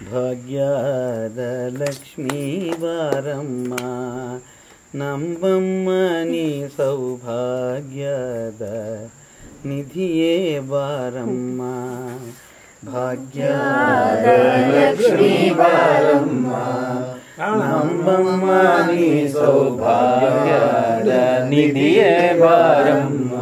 ಭಾಗ್ಯದ ಲಕ್ಷ್ಮೀ ಬಾರಮ್ಮ ನಮ್ಮಮ್ಮ ನೀ ಸೌಭಾಗ್ಯದ ನಿಧಿಯೇ ಬಾರಮ್ಮ. ಭಾಗ್ಯದ ಲಕ್ಷ್ಮೀ ಬಾರಮ್ಮ ನಮ್ಮಮ್ಮ ನೀ ಸೌಭಾಗ್ಯದ ನಿಧಿಯೇ ಬಾರಮ್ಮ.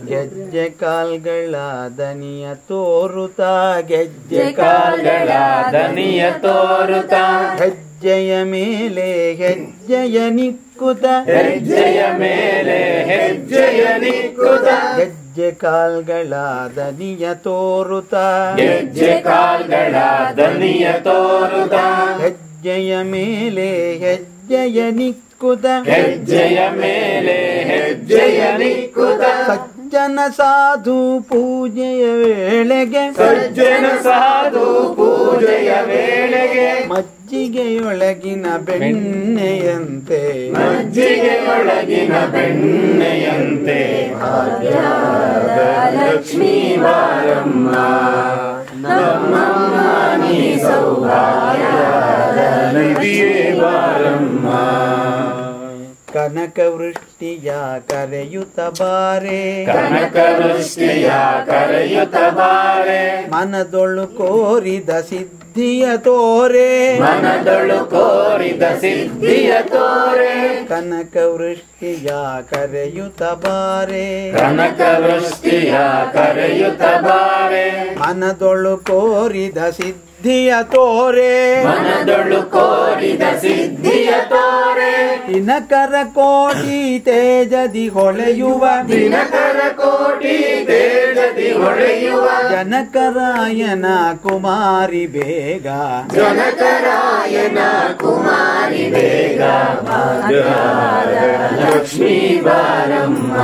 ಗೆಜ್ಜೆ ಕಾಲ್ಗಳ ದನಿಯ ತೋರುತ್ತಾ ಗೆಜ್ಜೆ ಕಾಲ್ಗಳ ದನಿಯ ತೋರುತ್ತಾ ಹೆಜ್ಜೆಯ ಮೇಲೆ ಹೆಜ್ಜೆಯ ನಿಕ್ಕುತ ಹೆಜ್ಜೆಯ ಮೇಲೆ ಹೆಜ್ಜೆಯ ನಿಕ್ಕುತ ಗೆಜ್ಜೆ ಕಾಲ್ಗಳ ದನಿಯ ತೋರುತ್ತಾ ಗೆಜ್ಜೆ ಕಾಲ್ಗಳ ದನಿಯ ತೋರುತ್ತಾ ಹೆಜ್ಜೆಯ ಮೇಲೆ ಹೆಜ್ಜೆಯ ನಿಕ್ಕುತ ಹೆಜ್ಜೆಯ ಮೇಲೆ ಹೆಜ್ಜೆಯ ನಿಕ್ಕುತ ಸಜ್ಜನ ಸಾಧು ಪೂಜೆಯ ವೇಳೆಗೆ ಸಜ್ಜನ ಸಾಧು ಪೂಜೆಯ ವೇಳೆಗೆ ಮಜ್ಜಿಗೆಯೊಳಗಿನ ಬೆಣ್ಣೆಯಂತೆ ಮಜ್ಜಿಗೆಯೊಳಗಿನ ಬೆಣ್ಣೆಯಂತೆ ಭಾಗ್ಯದ ಲಕ್ಷ್ಮೀ ಬಾರಮ್ಮ ನಮ್ಮಮ್ಮ ನೀ ಸೌಭಾಗ್ಯದ ನಿಧಿಯೇ ಬಾರಮ್ಮ. ಕನಕ ವೃಷ್ಟಿಯ ಕರೆಯುತ್ತ ಬಾರೆ ಕನಕ ವೃಷ್ಟಿಯ ಕರೆಯುತ್ತ ಬಾರೆ ಮನದೊಳು ಕೋರಿದ ಸಿದ್ಧಿಯ ತೋರೆ ಮನದೊಳು ಕೋರಿದ ಸಿದ್ಧಿಯ ತೋರೆ ಕನಕ ವೃಷ್ಟಿಯ ಕರೆಯುತ್ತ ಬಾರೆ ಕನಕ ವೃಷ್ಟಿಯ ಕರೆಯುತ್ತ ಬಾರೆ ಮನದೊಳು ಕೋರಿದ ಸಿದ್ಧಿಯ ತೋರೆ ಮನದೊಳು ಕೋರಿದ ಸಿದ್ಧಿಯ ತೋರೆ ದಿನಕರ ಕೋಟಿ ತೇಜದಿ ಹೊಳೆಯುವ ದಿನಕರ ಕೋಟಿ ತೇಜದಿ ಹೊಳೆಯುವ ಜನಕರಾಯನ ಕುಮಾರಿ ಬೇಗ ಜನಕರಾಯನ ಕುಮಾರಿ ಬೇಗ ಭಾಗ್ಯದ ಲಕ್ಷ್ಮೀ ಬಾರಮ್ಮ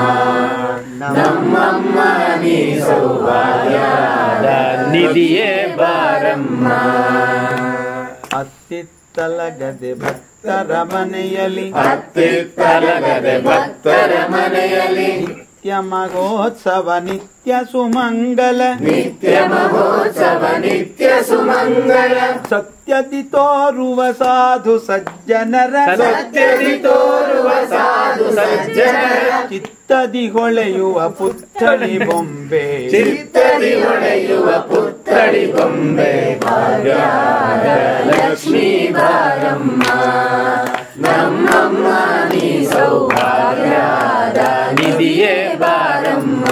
ನಮ್ಮಮ್ಮ ನೀ ಸೌಭಾಗ್ಯದ ನಿಧಿಯೇ ಬಾರಮ್ಮ. ಅತ್ತಿತ್ತಲಗದೆ ಭಕ್ತರ ಮನೆಯಲ್ಲಿ ಅತ್ತಿತ್ತಲಗದೆ ಭಕ್ತರ ಮನೆಯಲ್ಲಿ ನಿತ್ಯ ಮಹೋತ್ಸವ ನಿತ್ಯ ಸುಮಂಗಲ ನಿತ್ಯ ಮಹೋತ್ಸವ ನಿತ್ಯ ಸುಮಂಗಲ ಸತ್ಯದಿ ತೋರುವ ಸಾಧು ಸಜ್ಜನರ ಸತ್ಯದಿ ತೋರುವ ಸಾಧು ಸಜ್ಜನರ ಚಿತ್ತದಿ ಹೊಳೆಯುವ ಪುತ್ಥಳಿ ಬೊಂಬೆ ಚಿತ್ತದಿ ಹೊಳೆಯುವ ಪುತ್ಥಳಿ ಬೊಂಬೆ ಭಾಗ್ಯದ ಲಕ್ಷ್ಮೀ ಬಾರಮ್ಮ ನಮ್ಮಮ್ಮ ನೀ ಸೌಭಾಗ್ಯದ ನಿಧಿಯೇ ಬಾರಮ್ಮ.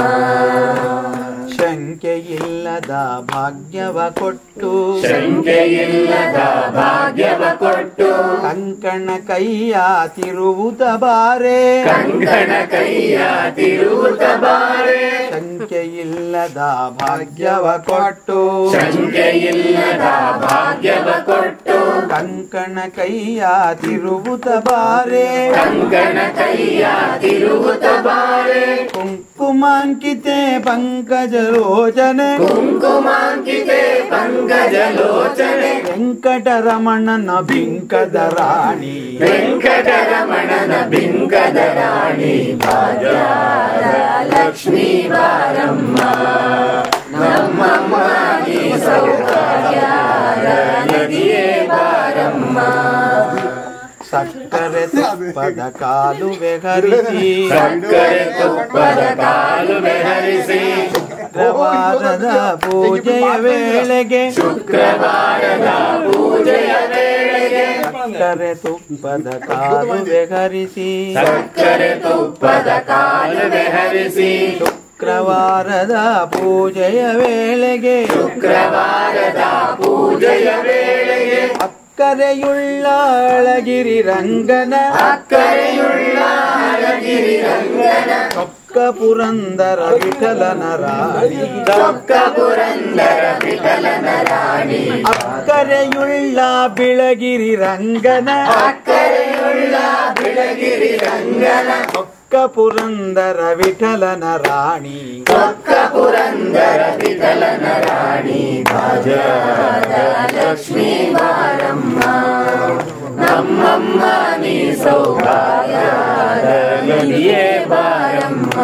ಶಂಕೆಯಿಲ್ಲದ ಭಾಗ್ಯವ ಕೊಟ್ಟು ಶಂಕೆಯಿಲ್ಲದ ಭಾಗ್ಯವ ಕೊಟ್ಟು ಕಂಕಣ ಕೈಯ ತಿರುವುತ ಬಾರೆ ಕಂಕಣ ಕೈಯ ತಿರುವುತ ಬಾರೆ ಶಂಕೆಯಿಲ್ಲದ ಭಾಗ್ಯವ ಕೊಟ್ಟು ಶಂಕೆಯಿಲ್ಲದ ಭಾಗ್ಯವ ಕೊಟ್ಟು ಕಂಕಣ ಕೈಯ ತಿರುವುತ ಬಾರೆ ಕಂಕಣ ಕೈಯ ತಿರುವುತ ಬಾರೆ ಕುಂಕುಮಾಂಕಿತೆ ಪಂಕಜಲೋಚನೆ ಕುಂಕುಮಾಂಕಿತೆ ಪಂಕಜಲೋಚನೆ ವೆಂಕಟರಮಣನ ಬಿಂಕದ ರಾಣಿ ವೆಂಕಟರಮಣನ ಬಿಂಕದ ರಾಣಿ ಭಾಗ್ಯದ ಲಕ್ಷ್ಮೀ ಬಾರಮ್ಮ ನಮ್ಮಮ್ಮ ನೀ ಸೌಭಾಗ್ಯದ ನಿಧಿಯೇ ಬಾರಮ್ಮ. ಸಕ್ಕರೆ ತುಪ್ಪದ ಕಾಲುವೆ ಹರಿಸಿ ಸಕ್ಕರೆ ತುಪ್ಪದ ಕಾಲುವೆ ಹರಿಸಿ ಶುಕ್ರವಾರದ ಪೂಜೆಯ ವೇಳೆಗೆ ಶುಕ್ರವಾರದ ಪೂಜೆಯ ವೇಳೆಗೆ ಸಕ್ಕರೆ ತುಪ್ಪದ ಕಾಲುವೆ ಹರಿಸಿ ಸಕ್ಕರೆ ತುಪ್ಪದ ಕಾಲುವೆ ಹರಿಸಿ ಶುಕ್ರವಾರದ ಪೂಜೆಯ ವೇಳೆಗೆ ಶುಕ್ರವಾರದ ಪೂಜೆಯ ವೇಳೆಗೆ ಅಕ್ಕರೆಯುಳ್ಳ ಅಳಗಿರಿ ರಂಗನ ಅಕ್ಕರೆಯುಳ್ಳ ಅಳಗಿರಿ ರಂಗನ ಚೊಕ್ಕ ಪುರಂದರ ವಿಠಲನ ರಾಣಿ ಚೊಕ್ಕ ಪುರಂದರ ವಿಠಲನ ರಾಣಿ ಅಕ್ಕರೆಯುಳ್ಳ ಬಿಳಗಿರಿ ರಂಗನ ಅಕ್ಕರೆಯುಳ್ಳ ಬಿಳಗಿರಿ ರಂಗನ ಚೊಕ್ಕ ಪುರಂದರ ವಿಠಲನ ರಾಣಿ ಚೊಕ್ಕ ಪುರಂದರ ವಿಠಲನ ರಾಣಿ ಭಾಗ್ಯದ ಲಕ್ಷ್ಮೀ ಬಾರಮ್ಮ ನಮ್ಮಮ್ಮ ನೀ ಸೌಭಾಗ್ಯದ ನಿಧಿಯೇ ಬಾರಮ್ಮ.